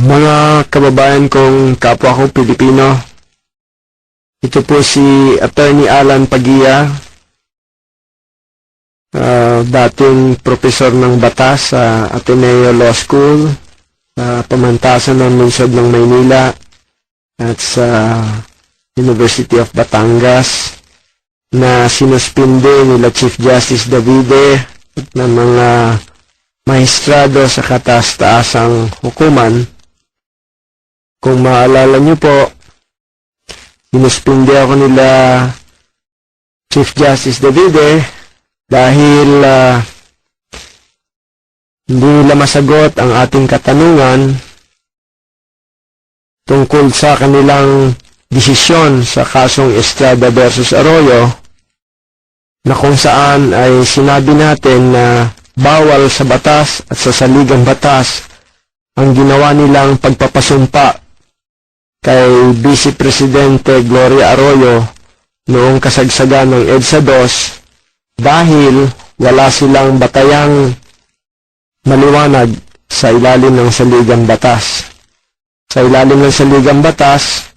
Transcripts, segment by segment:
Mga kababayan kong kapwa kong Pilipino, ito po si Attorney Alan Pagia, dating profesor ng batas sa Ateneo Law School, sa pamantasan ng lungsod ng Maynila at sa University of Batangas, na sinuspinde nila Chief Justice Davide at ng mga maestrado sa kataas-taasang hukuman. Kung maalala niyo po, sinuspinde ako nila Chief Justice Davide dahil hindi nila masagot ang ating katanungan tungkol sa kanilang desisyon sa kasong Estrada versus Arroyo, na kung saan ay sinabi natin na bawal sa batas at sa saligang batas ang ginawa nilang pagpapasumpa kay Vice Presidente Gloria Arroyo noong kasagsagan ng EDSA 2 dahil wala silang batayang maliwanag sa ilalim ng saligang batas. Sa ilalim ng saligang batas,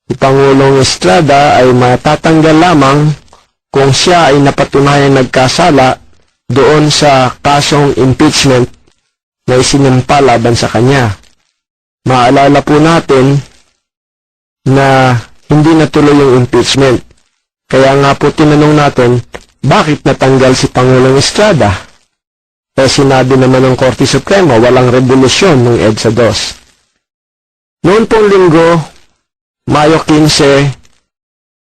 si Pangulong Estrada ay matatanggal lamang kung siya ay napatunayan nagkasala doon sa kasong impeachment na isinampa laban sa kanya. Maalala po natin na hindi natuloy yung impeachment. Kaya nga po tinanong natin, bakit natanggal si Pangulong Estrada? Eh sinabi naman ng Korte Suprema, walang revolusyon ng EDSA 2. Noon pong linggo, Mayo 15,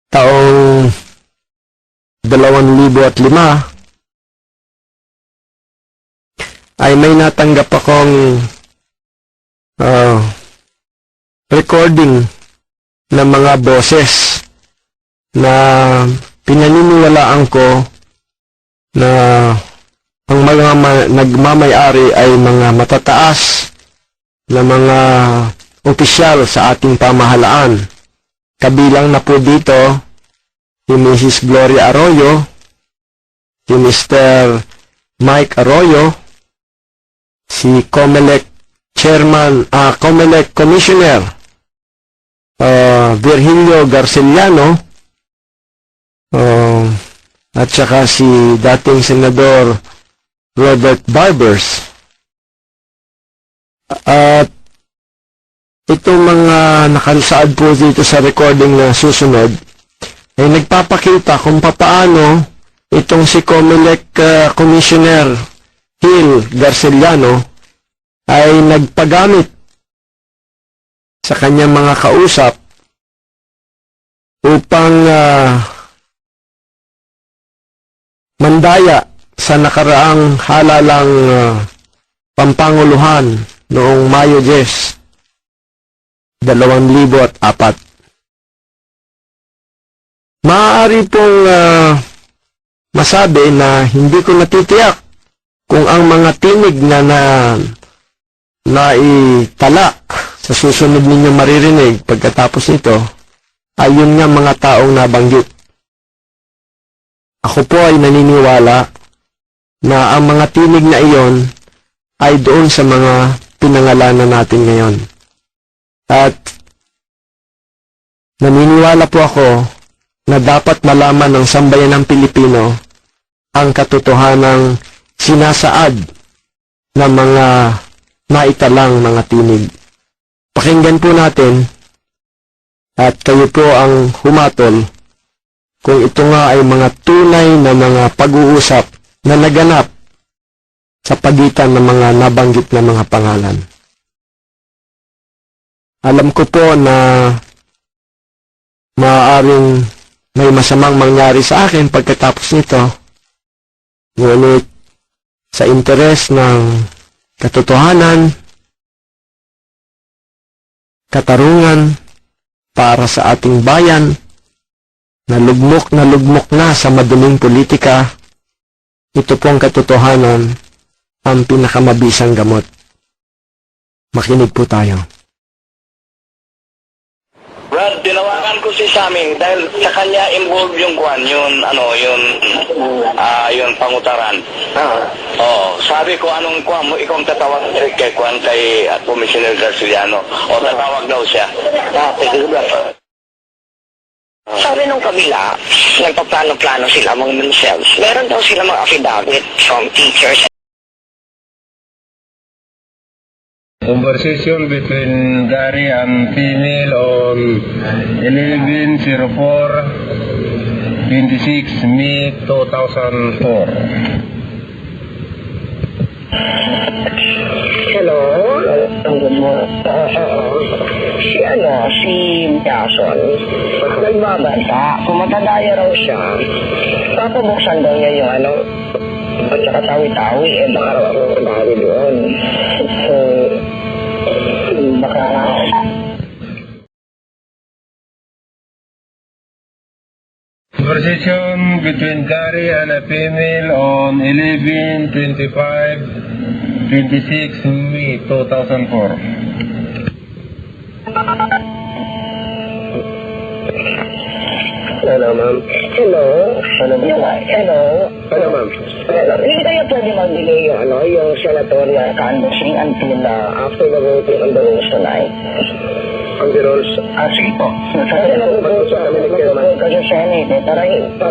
taong 2005, ay may natanggap akong recording ng mga boses na pinaniniwalaan ko na ang mga nagmamay-ari ay mga matataas na mga opisyal sa ating pamahalaan. Kabilang na po dito si Mrs. Gloria Arroyo, si Mr. Mike Arroyo, si COMELEC Chairman, COMELEC Commissioner Virgilio Garceliano, at saka si dating Senador Robert Barbers. At itong mga nakasaad po dito sa recording na susunod ay nagpapakita kung papaano itong si COMELEC Commissioner Gil Garceliano ay nagpagamit sa kanyang mga kausap upang mandaya sa nakaraang halalang pampanguluhan noong Mayo 10, 2004. Maaari pong masabi na hindi ko natitiyak kung ang mga tinig na naitala sa susunod ninyo maririnig pagkatapos nito ay yun nga mga taong nabanggit. Ako po ay naniniwala na ang mga tinig na iyon ay doon sa mga pinangalanan natin ngayon. At naniniwala po ako na dapat malaman ng sambayan ng Pilipino ang katotohanang sinasaad ng mga naitalang mga tinig. Pakinggan po natin at kayo po ang humatol kung ito nga ay mga tunay na mga pag-uusap na naganap sa pagitan ng mga nabanggit na mga pangalan. Alam ko po na maaaring may masamang mangyari sa akin pagkatapos nito, ngunit sa interes ng katotohanan, katarungan para sa ating bayan na lugmok na sa maduming politika, ito pong katotohanan ang pinakamabisang gamot. Makinig po tayo. Brad tinawagan ko si Sammy dahil sa kanya involved yung kwan, yung pangutaran. Oo, sabi ko anong kwan mo, ikaw ang tatawag kay kwan kay Commissioner Garciano. O tatawag daw siya. Sabi nung kabila, nagpaplano-plano sila among themselves. Meron daw sila mga affidavit from teachers. Conversation between Gary and female on 11/04/26 May 2004. Hello? Si Jason, nagbabanta, kumatadaya raw siya. Papabuksan daw niya yung at saka tawi-tawi, baka raw ako kumari doon. So, baka Conversation between Gary and a female on 11/25/26 May 2004. Hello, ma'am. Hello? Hello? Hello, ma'am. Hindi kayo pwede mag-delay yung senatorial canvassing until after the voting on the rules tonight? On the rules? Sige po. Kasi mag-vote kasi Senate, para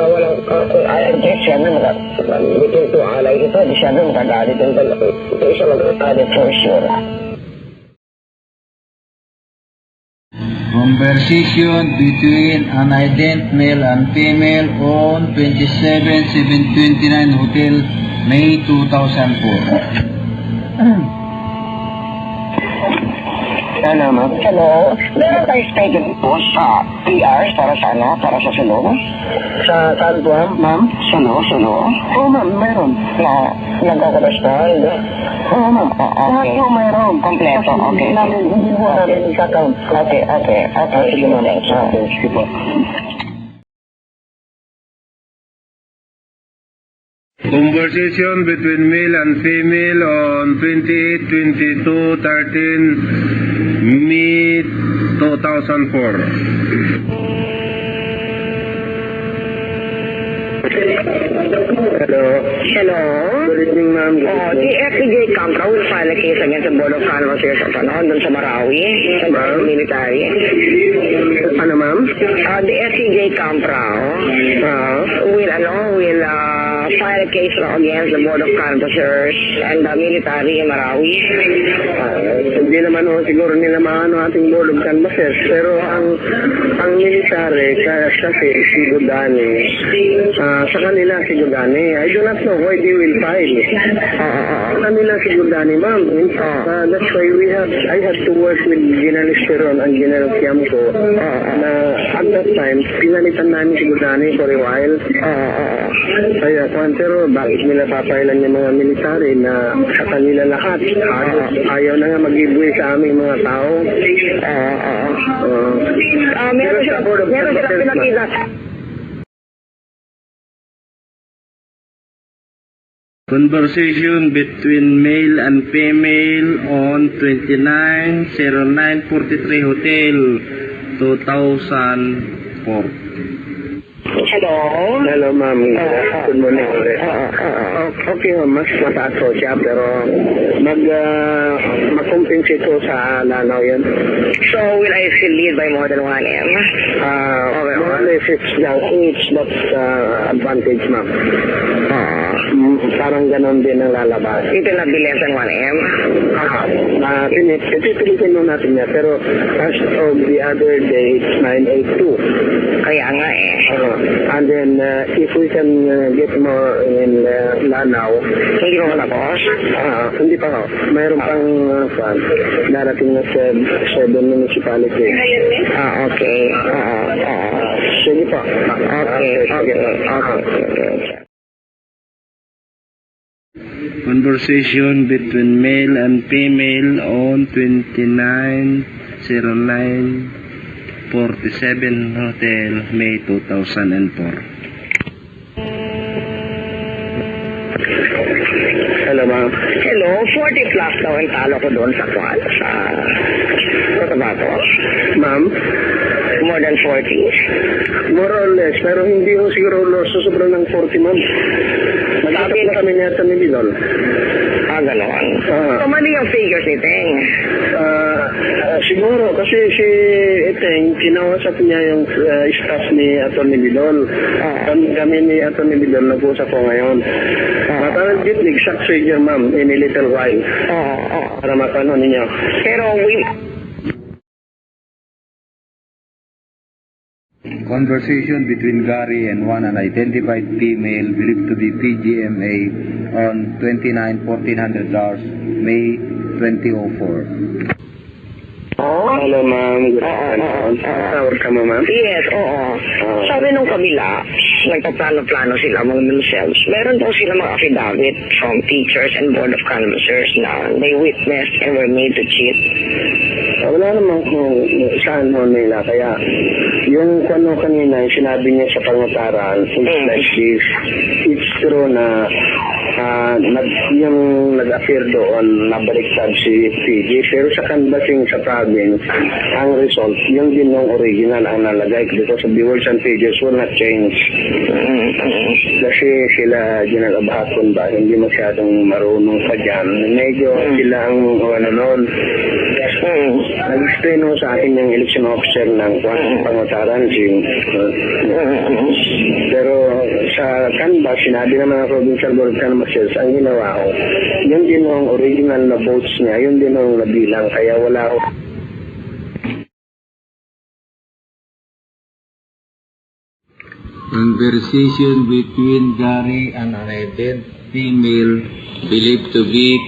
walang, I guess siya na between two allies ito, di siya na magagalit yung dalawa. Ito isa mag-agalit for sure. Conversation between an ident male and female on 27/7/29 Hotel, May 2004. Hello, ma'am. Hello. Meron tayo schedule po sa 3 hours para sa Sulo? Saan po, ma'am? Sulo? Oo, ma'am, meron. Nagkakabastal? Oo, ma'am. Okay. Oo, meron. Kompleto. Okay. Hindi po namin isa-count. Okay. Sige, ma'am. Sige po. Conversation between male and female on 28/22/13 May 2004. Hello? Good evening, ma'am. The FPJ Camp will file a case against the Board of Canvassers of doon sa Marawi, sa military. Ano, ma'am? The FPJ Camp will file a case against the Board of Canvassers and the military in Marawi. Hindi naman siguro nila maano ating Board of Canvassers, pero ang military, kasi si Gudani, sa kanila si Gudani, I do not know why they will file. Sa kanila si Gudani, ma'am. That's why I had to work with General Esteron and General Tiamco na at that time, pinalitan namin si Gudani for a while. Kaya, pero bakit nila papailan yung mga military na sa kanila lahat? Ayaw na nga mag-giveaway sa aming mga tao. Meron sila pinakita. Conversation between male and female on 29/09/43 Hotel, 2004. Hello, ma'am. Good morning ulit. Okay, mas mataas po siya, pero mag-compensate ko sa lanaw yan. So, will I still lead by more than 1 M? Okay, if it's not advantage, ma'am. Parang ganon din ang lalabas. It will not be less than 1 M? Pipilitin mo natin niya, pero as of the other day, it's 982. Kaya nga and then, if we can get more in Lanao. Hindi ko matapos? Hindi pa ako. Mayroon pang darating na 7 municipality. Okay. Sige po. Okay. Conversation between male and female on 29/09/47 Hotel, May 2004. Hello, ma'am. Hello, 40 plus daw ang talo ko doon sa Cotabato. Ma'am? More 40s? More or less, pero hindi ko siguro susubra ng 40, ma'am. Nag-usap na kami niya sa Nilidol. Ganon. Ah. So, mali ang figures ni Teng. Siguro, kasi si Eteng, kinausap niya yung staff ni Atty. Bidol. Kami ni Atty. Bidol, nag-usap ko ngayon. But I will get the exact figure, ma'am, in a little while. Para mapano ninyo. Pero, Conversation between Gary and one unidentified female believed to be PGMA on 29-1400 hours, May 2004. Hello, ma'am. Good afternoon. Tawag ka mo, ma'am? yes, oo. Sabi nung kabila, nagpaplano-plano sila among themselves. Meron daw sila mga affidavit from teachers and board of canvassers na they witnessed and were made to cheat. Wala naman kung saan mo nila. Kaya, yung ano kanina, yung sinabi niya sa pangutaran, it's like this. It's true na yung nag-appear doon, nabaliktad si PG. Pero sa canvassing sa province, ang result, yung din ng original ang nalagay because the words and pages will not change. Kasi sila ginagabahakon ba, hindi masyadong marunong pa dyan. Medyo sila ang ano noon. Nag-explain mo sa akin yung election officer ng pangutaran. Pero sa canvas, sinabi naman ng provincial board of canvassers, ang ginawa ko, yun din ang original na votes niya, yun din ang nabilang, kaya wala ko. Conversation between Gary and an unidentified female believed to be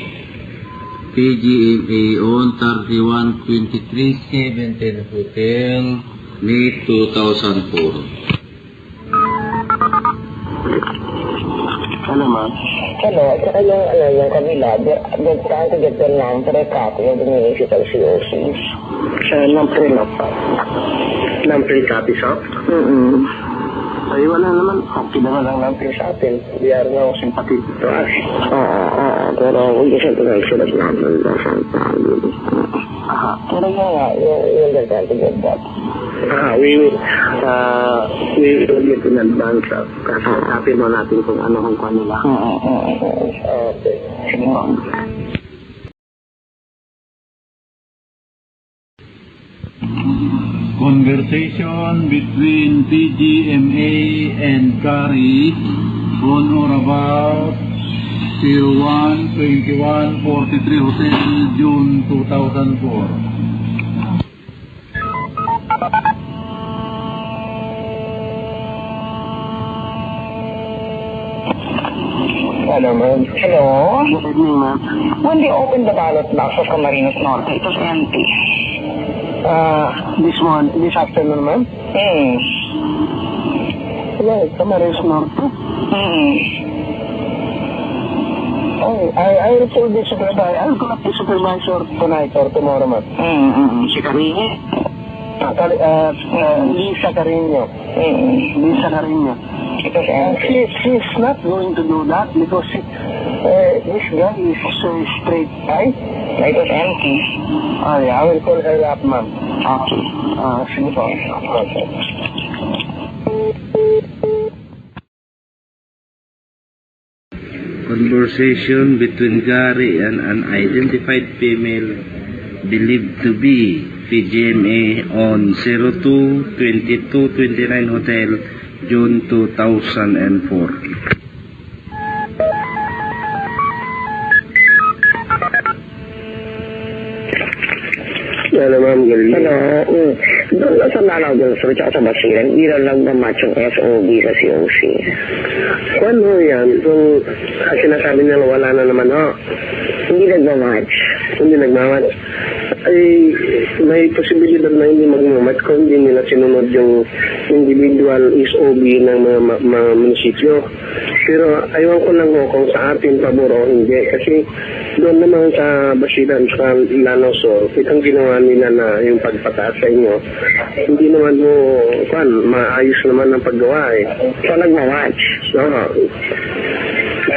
PGMA on 31-23-17 Hotel, May 2004. Ano, ma'am? Ano, at saka yung kabila, they're trying to get their number copy of the municipal COCs. Number copy shop? Ay, wala naman. Okay naman ang number sa atin. We are now sympathetic to us. Pero we just have to make sure that number doesn't Pero yung they're trying to get that. We will get in advance of kasapin mo natin kung ano ang kanila. Okay. Sige mo. Conversation between PGMA and Gary on or about 01-21-43 Hotel, June 2004. Hello, ma'am. Hello? Good evening, ma'am. When they opened the ballot box of Camarines Norte, it was empty. This afternoon, ma'am? Yeah, Camarines Norte. Oh, I will call the supervisor. I'll call up the supervisor tonight or tomorrow, ma'am. Si Carine? Lisa Carino. Lisa Carino. It was empty. She's not going to do that because this guy is straight, right? It was empty. Oh, yeah, I will call her up, ma'am. Okay. Sige po. Okay. Conversation between Gary and an unidentified female believed to be PGMA on 02-22-29 Hotel, June 2004. Hello, ma'am. Ano, doon sa Lanao del Sur at sa Basilan, hindi lang na-match yung SOB sa COC. Ano yan? Kung sinasabi nila wala na naman, Hindi nagmamatch. hindi nagmamat. Ay, may posibilidad na hindi magmamat kung hindi nila sinunod yung individual SOB ng mga munisipyo. Pero ayaw ko lang kung sa atin pabor o hindi. Kasi doon naman sa Basilan, sa Lanao Sur, itong ginawa nila na yung pagpataas sa inyo, hindi naman mo, maayos naman ang paggawa eh. So, nagmamatch. Oo.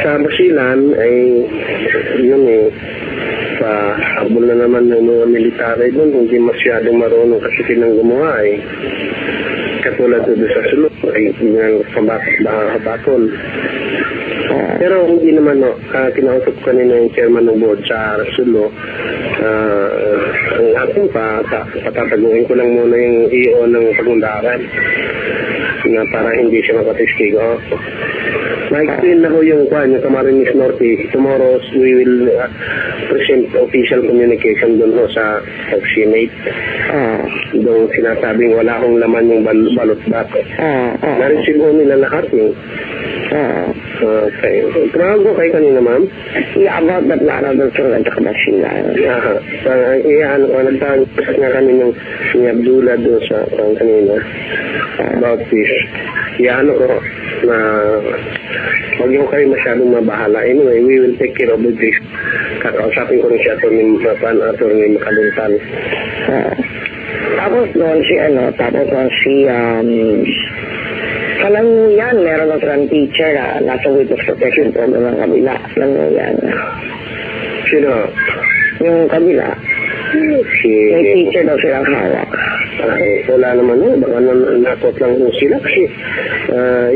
Sa Basilan ay yun eh, pahabol na naman ng mga military doon, hindi masyadong marunong kasi silang gumawa eh. katulad doon sa sulok ay ng kabaton. Pero hindi naman, no, kinausap ko kanina yung chairman ng board sa Sulo. Ang akin patataguin ko lang muna yung EO ng Pagundaran na para hindi siya makatistigo. Ma-explain na ko yung Camarines Norte. Tomorrow we will present official communication doon ho sa Senate. Doon sinasabing wala akong laman yung balot bat. Na-receive ho nila lahat yung okay. Tumawag ko kayo kanina, ma'am? Yeah, about that matter, Dr. Nagkakabasing na. Nagtawag nga kami ng ni Abdullah doon sa kanina about this. Ko na huwag yung kayo masyadong mabahala. Anyway, we will take care of this. Kakausapin ko rin siya Atty. Makaduntan. Tapos doon si Kalanguyan, meron ng front teacher na nasa witness protection program ng kabila. Kalanguyan. Sino? Yung kabila. May teacher daw silang hawak. Wala naman yun. Baka nakot lang kung sila kasi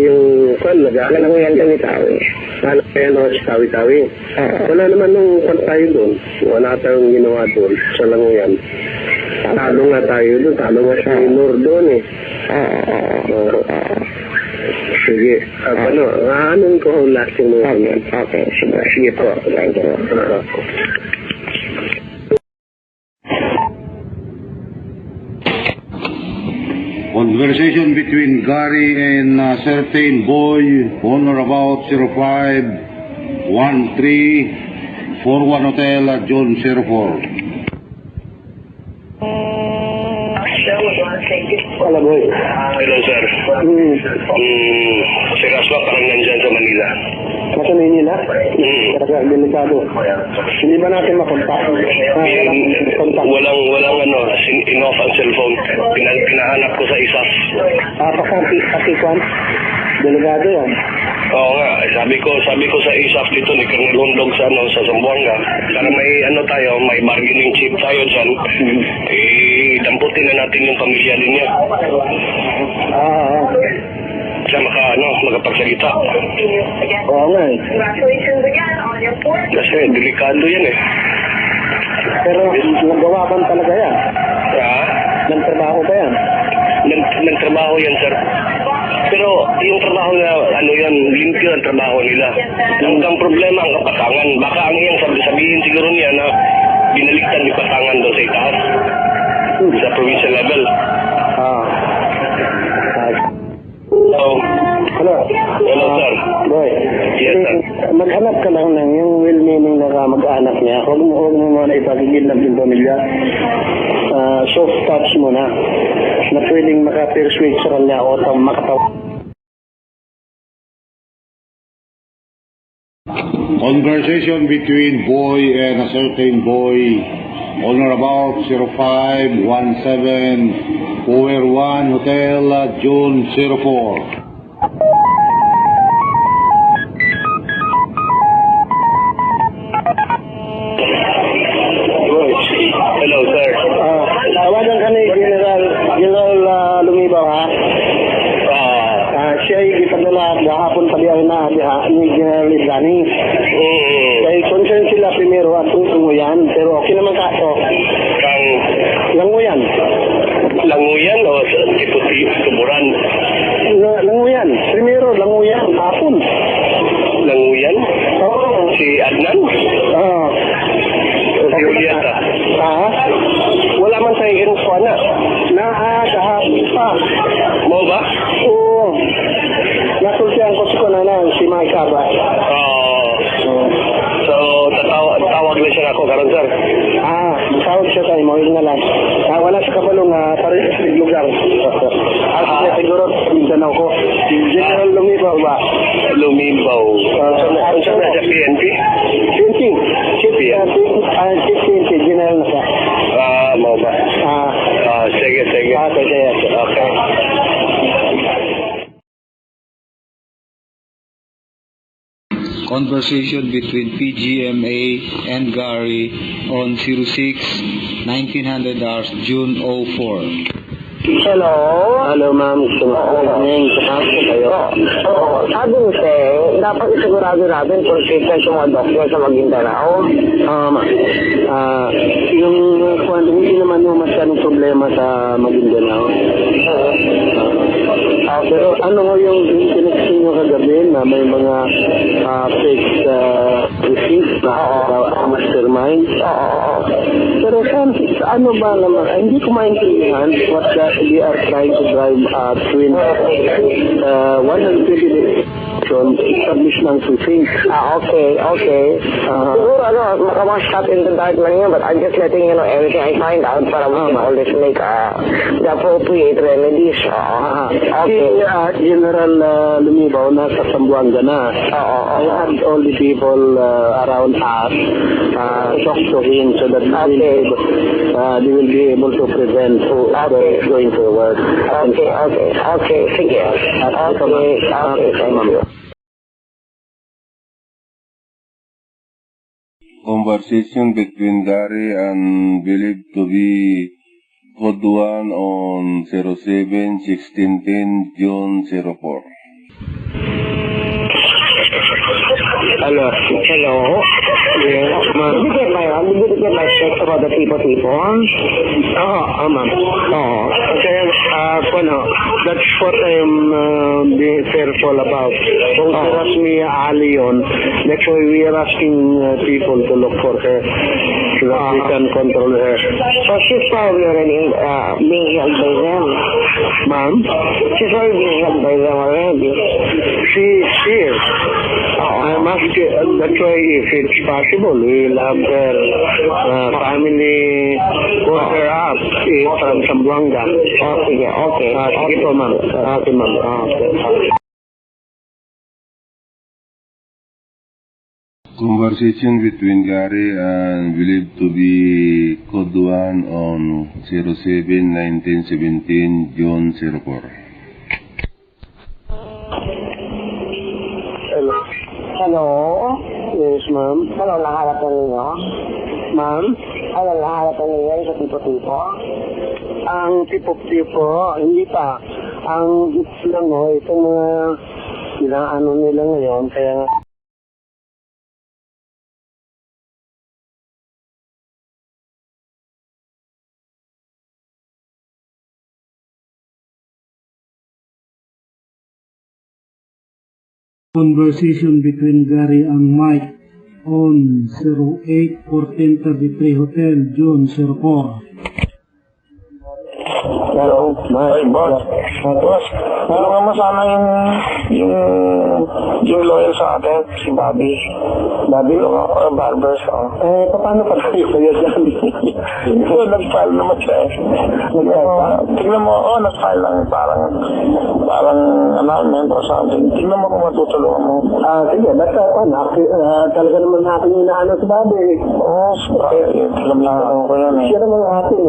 yung Kalanguyan Tawi-Tawi. Kaya sa Tawi-Tawi. Wala naman nung tayo doon. Wala tayong ginawa doon sa Languyan. Talo nga tayo doon. Talo nga si Nur doon eh. Sige. Aanon ko ang last yung mga yan. Okay. Sige po. Thank you. Conversation between Gary and certain boy on or about 051341 Hotel at John 04. Wala boy. Hello, sir. Si Raswa parang nandyan sa Manila. Nasa Manila? Kasi delikado. Hindi ba natin makontak? Walang in-off ang cellphone. Pinahanap ko sa ISAF. Pakikwan? Delikado yan. Oo nga, sabi ko sa ISAF dito ni Colonel Hundog sa Zamboanga. Para may bargaining chip tayo dyan. Damputin na natin yung pamilya ninyo. Siya makapagsalita. Oo nga eh. Kasi delikado yan eh. Pero nagawa ba talaga yan? Nagtrabaho ba yan? Nagtrabaho yan, sir. Pero yung trabaho na, limpyo ang trabaho nila. Ang problema ang kapatangan. Baka ang iyang sabihin siguro niya na binaliktad ni Patangan doon sa itaas. Sa provincial level. Hello, sir. Boy. Yes, sir. Maghanap ka lang ng yung well-meaning na mag-anak niya. Huwag mo muna ipagigilap yung pamilya. Soft touch mo na pwedeng maka-persuade sa kanya o makatawa. Conversation between boy and a certain boy on or about 0517 1 Hotel at John 04. Hello, sir. Tawagan ka ni General Lumibaw, ha? Siya ay ipadala gahapon pa diyan na ni General Liblani. Kaya concern sila primero at Languyan, pero okay naman ka to. Languyan. Languyan o Tuburan? Languyan. Primero, Languyan. Hapon. Languyan? Oo. Si Adnan? Oo. Si Julieta? Wala man sa ikin ko na. Kahapon pa. Mo ba? Oo. Nasultihan ko si Konanan, si Mike Aba. So, tawag na siya ako karon, sir. Tawag siya tayo mo, yun nga lang. Wala sa kabalong pares sa lugar. Siguro, Mindanao ko. General Lumibaw ba? Lumibaw. Saan siya na siya? PNP? PNP, General na siya. Mo ba? Sige. Okay. Conversation between PGMA and Gary on 06-1900 hours, June 04. Hello? Hello, ma'am. Good evening. Kapag kayo. Oo. Sabi ni Seng, dapat isigurado natin kung treatment yung mga doktor sa Maguindanao. Yung hindi naman yung masyadong problema sa Maguindanao. Pero ano ho yung connection nyo kagabi na may mga fake receipts na mastermind? Pero ano ba naman, hindi ko maintindihan what they are trying to drive twin 120 establish ng two things. Okay. Siguro, makamas-cut in the dark lang yun, but I'm just letting you know everything I find out para we can always make the appropriate remedies. Okay. General Lumibaw na sa Zamboanga na. I had all the people around us talk to him so that they will be able to prevent going forward. Okay. Sige. Okay. Thank you. Conversation between Gary and believed to be Code 1 on 07-16-10 June 04. Hello. Yes, ma'am. Did you get my text about the people? Ma'am. Okay, that's what I'm being fearful about. Kung ask me Ali yun, that's why we are asking people to look for her so that we can control her. So she's probably already being held by them. Ma'am? She's already being held by them already. She's here. I'm asking, that's why if it's possible, we'll have her family put her up from Zamboanga. Okay. Sige po, ma'am. Okay, ma'am. Okay. Conversation between Gary and believed to be Code 1 on 07-19-17 June 04. Hello? Yes, ma'am. Ano naharapan ninyo? Ma'am? Ano naharapan ninyo sa tipo-tipo? Ang tipo-tipo, hindi pa. Ang lang itong mga inaano nila ngayon, kaya nga Conversation between Gary and Mike on 08-14-33 Hotel, June 04. Hello, Mike. Boss, tulungan mo sana yung lawyer sa atin, si Bobby. Bobby, Barbers, paano pa tayo kaya dyan? Nag-file naman siya tingnan mo, nag-file lang parang announcement or something. Tingnan mo kung matutulungan mo. Sige, basta, talaga naman natin yung inaano si Bobby. Alam na ako ko yan Siya naman atin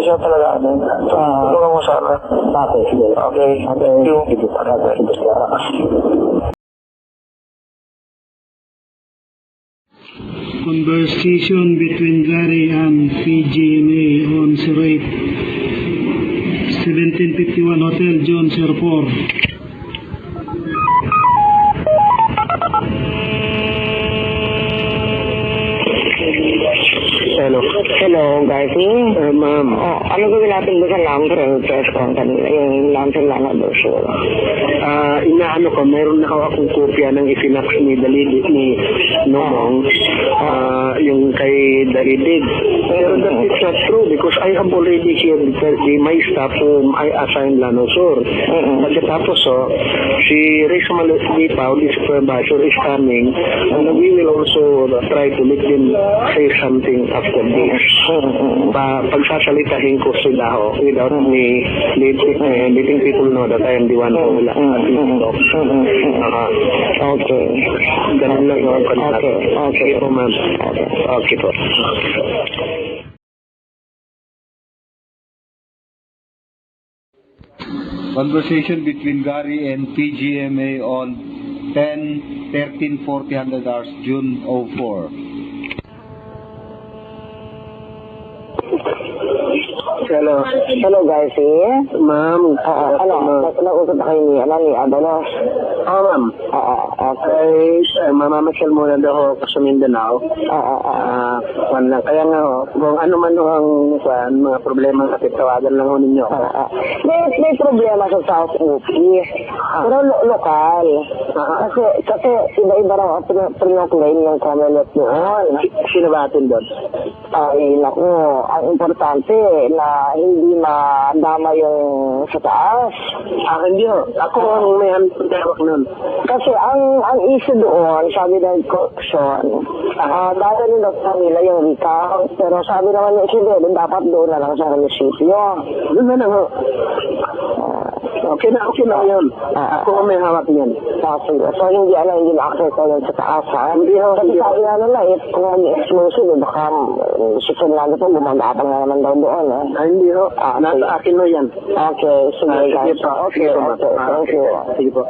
siya talaga atin. Tulungan mo sana. Okay. Thank you. Conversation between Gary and PGMA on 08-1751 Hotel, June 04. Hello, guys. Ma'am. Ano gawin natin doon sa laundry press company? Yung laundry lang na brochure. Inaano ko, meron na akong kopya ng ifinax ni Dalidi, ni Nomong, yung kay Dalidi. Pero that is not true because I have already here my staff whom I assigned Lanosur. Pagkatapos, si Risa Malipaw, the supervisor, is coming and we will also try to let them say something after this. Pagsasalitahin ko sila without me letting people know that I am the one who will okay. Ganun lang yung contact. Okay po, ma'am. Okay po. Conversation between Gary and PGMA on 10-13-40 hours, June 04. Hello. Hello, Garci. Ma'am. Nausap na kayo ni Adalos. Ma'am. Okay, mamamasyal muna daw ako sa Mindanao. Kaya nga kung ano man ang mga problema na tawagan lang ho ninyo. May problema sa South UP. Pero lokal. Kasi iba-iba raw pinag-claim yung Commonwealth noon. Sino ba atin doon? Ay, naku, ang importante na hindi madama yung sa taas. Hindi ho. Ako ang may hawak nun. Kasi ang issue doon, sabi ng corruption, dahil nila sa nila yung recount, pero sabi naman ng issue doon, dapat doon na lang sa munisipyo. Doon na lang ho. Okay na yun. Ako ang may hawak niyan. So hindi na-access ko yun sa taas, ha? Hindi ho. Kasi sabi na nila, kung mag-exclusive, baka susunod na ito, bumandapang na naman daw doon, ha? Hindi ho. Nasa akin ho yan. Okay, sige, guys. Sige po. Okay, thank you. Sige po.